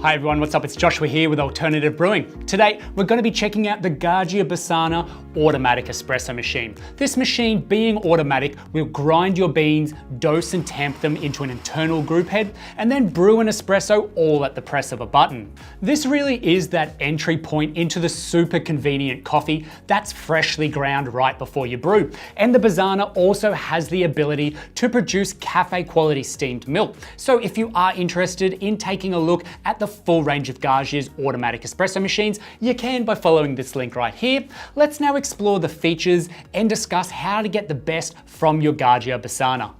Hi everyone, what's up? It's Joshua here with Alternative Brewing. Today, we're going to be checking out the Gaggia Besana automatic espresso machine. This machine, being automatic, will grind your beans, dose and tamp them into an internal group head, and then brew an espresso all at the press of a button. This really is that entry point into the super convenient coffee that's freshly ground right before you brew. And the Besana also has the ability to produce cafe quality steamed milk. So if you are interested in taking a look at the full range of Gaggia's automatic espresso machines, you can by following this link right here. Let's now explore the features and discuss how to get the best from your Gaggia Besana.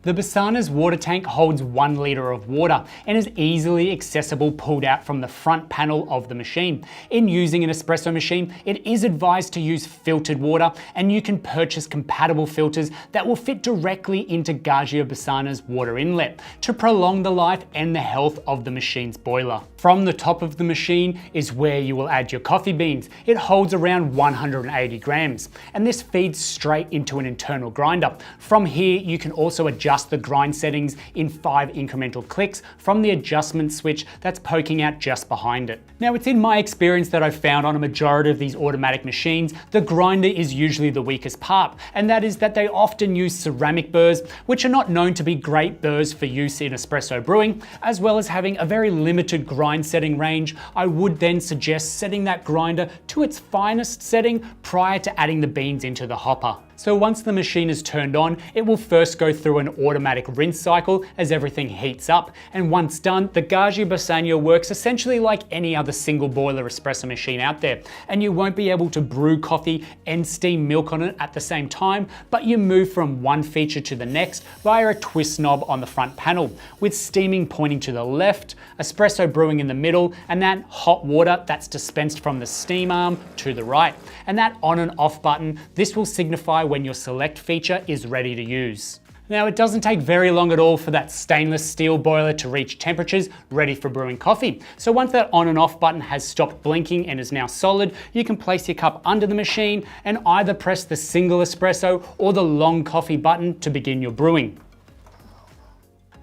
The Besana's water tank holds 1 litre of water and is easily accessible pulled out from the front panel of the machine. In using an espresso machine, it is advised to use filtered water, and you can purchase compatible filters that will fit directly into Gaggia Besana's water inlet to prolong the life and the health of the machine's boiler. From the top of the machine is where you will add your coffee beans. It holds around 180 grams, and this feeds straight into an internal grinder. From here, you can also adjust the grind settings in 5 incremental clicks from the adjustment switch that's poking out just behind it. Now, it's in my experience that I've found on a majority of these automatic machines, the grinder is usually the weakest part, and that is that they often use ceramic burrs, which are not known to be great burrs for use in espresso brewing, as well as having a very limited grind setting range. I would then suggest setting that grinder to its finest setting prior to adding the beans into the hopper. So once the machine is turned on, it will first go through an automatic rinse cycle as everything heats up. And once done, the Gaggia Besana works essentially like any other single boiler espresso machine out there. And you won't be able to brew coffee and steam milk on it at the same time, but you move from one feature to the next via a twist knob on the front panel, with steaming pointing to the left, espresso brewing in the middle, and that hot water that's dispensed from the steam arm to the right. And that on and off button, this will signify when your select feature is ready to use. Now, it doesn't take very long at all for that stainless steel boiler to reach temperatures ready for brewing coffee. So once that on and off button has stopped blinking and is now solid, you can place your cup under the machine and either press the single espresso or the long coffee button to begin your brewing.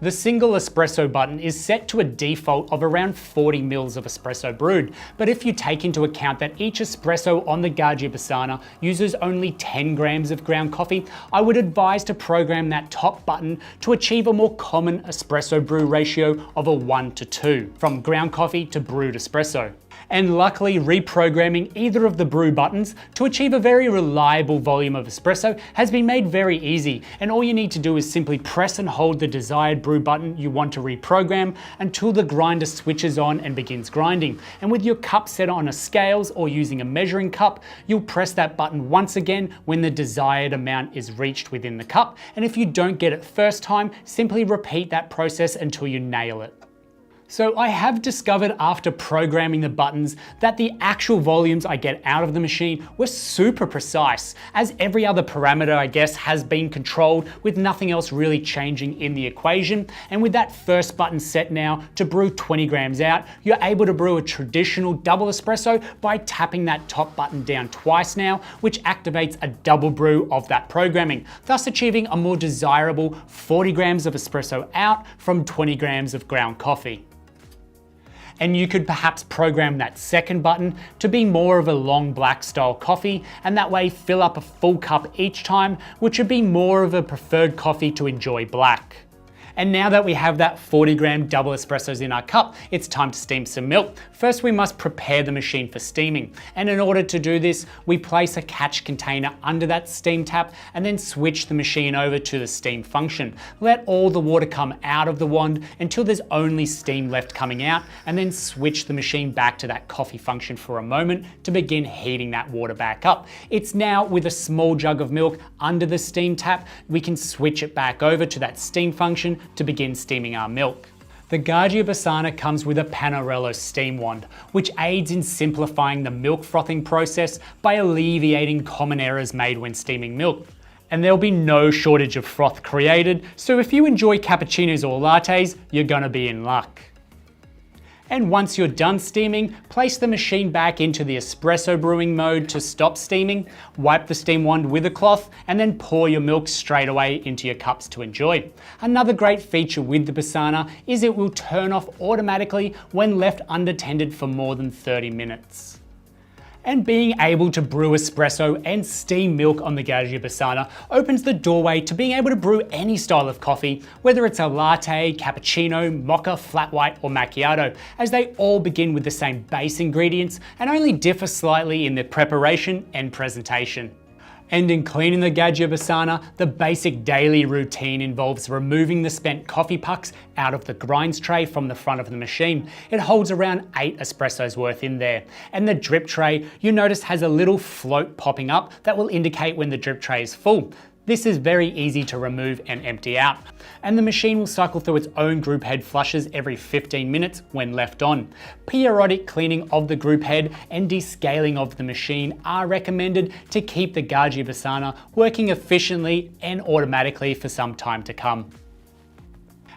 The single espresso button is set to a default of around 40 mils of espresso brewed, but if you take into account that each espresso on the Gaggia Besana uses only 10 grams of ground coffee, I would advise to program that top button to achieve a more common espresso brew ratio of a 1:2, from ground coffee to brewed espresso. And luckily, reprogramming either of the brew buttons to achieve a very reliable volume of espresso has been made very easy, and all you need to do is simply press and hold the desired brew button you want to reprogram until the grinder switches on and begins grinding. And with your cup set on a scales or using a measuring cup, you'll press that button once again when the desired amount is reached within the cup, and if you don't get it first time, simply repeat that process until you nail it. So I have discovered after programming the buttons that the actual volumes I get out of the machine were super precise, as every other parameter, I guess, has been controlled with nothing else really changing in the equation. And with that first button set now to brew 20 grams out, you're able to brew a traditional double espresso by tapping that top button down twice now, which activates a double brew of that programming, thus achieving a more desirable 40 grams of espresso out from 20 grams of ground coffee. And you could perhaps program that second button to be more of a long black style coffee, and that way fill up a full cup each time, which would be more of a preferred coffee to enjoy black. And now that we have that 40 gram double espressos in our cup, it's time to steam some milk. First, we must prepare the machine for steaming. And in order to do this, we place a catch container under that steam tap and then switch the machine over to the steam function. Let all the water come out of the wand until there's only steam left coming out, and then switch the machine back to that coffee function for a moment to begin heating that water back up. It's now with a small jug of milk under the steam tap, we can switch it back over to that steam function to begin steaming our milk. The Gaggia Besana comes with a pannarello steam wand, which aids in simplifying the milk frothing process by alleviating common errors made when steaming milk. And there'll be no shortage of froth created, so if you enjoy cappuccinos or lattes, you're gonna be in luck. And once you're done steaming, place the machine back into the espresso brewing mode to stop steaming, wipe the steam wand with a cloth, and then pour your milk straight away into your cups to enjoy. Another great feature with the Besana is it will turn off automatically when left unattended for more than 30 minutes. And being able to brew espresso and steam milk on the Gaggia Besana opens the doorway to being able to brew any style of coffee, whether it's a latte, cappuccino, mocha, flat white, or macchiato, as they all begin with the same base ingredients and only differ slightly in their preparation and presentation. And in cleaning the Gaggia Besana, the basic daily routine involves removing the spent coffee pucks out of the grinds tray from the front of the machine. It holds around 8 espressos worth in there. And the drip tray, you notice, has a little float popping up that will indicate when the drip tray is full. This is very easy to remove and empty out. And the machine will cycle through its own group head flushes every 15 minutes when left on. Periodic cleaning of the group head and descaling of the machine are recommended to keep the Gaggia Besana working efficiently and automatically for some time to come.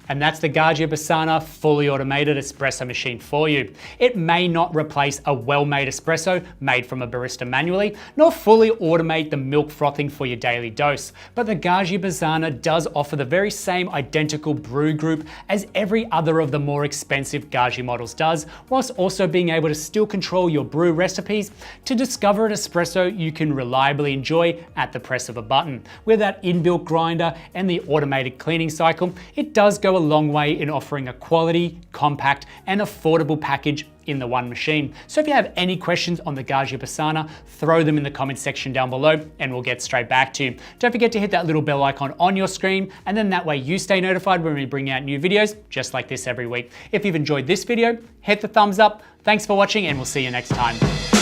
And that's the Gaggia Besana fully automated espresso machine for you. It may not replace a well-made espresso made from a barista manually, nor fully automate the milk frothing for your daily dose, but the Gaggia Besana does offer the very same identical brew group as every other of the more expensive Gaggia models does, whilst also being able to still control your brew recipes to discover an espresso you can reliably enjoy at the press of a button. With that inbuilt grinder and the automated cleaning cycle, it does go a long way in offering a quality, compact, and affordable package in the one machine. So if you have any questions on the Gaggia Besana, throw them in the comments section down below and we'll get straight back to you. Don't forget to hit that little bell icon on your screen, and then that way you stay notified when we bring out new videos just like this every week. If you've enjoyed this video, hit the thumbs up. Thanks for watching, and we'll see you next time.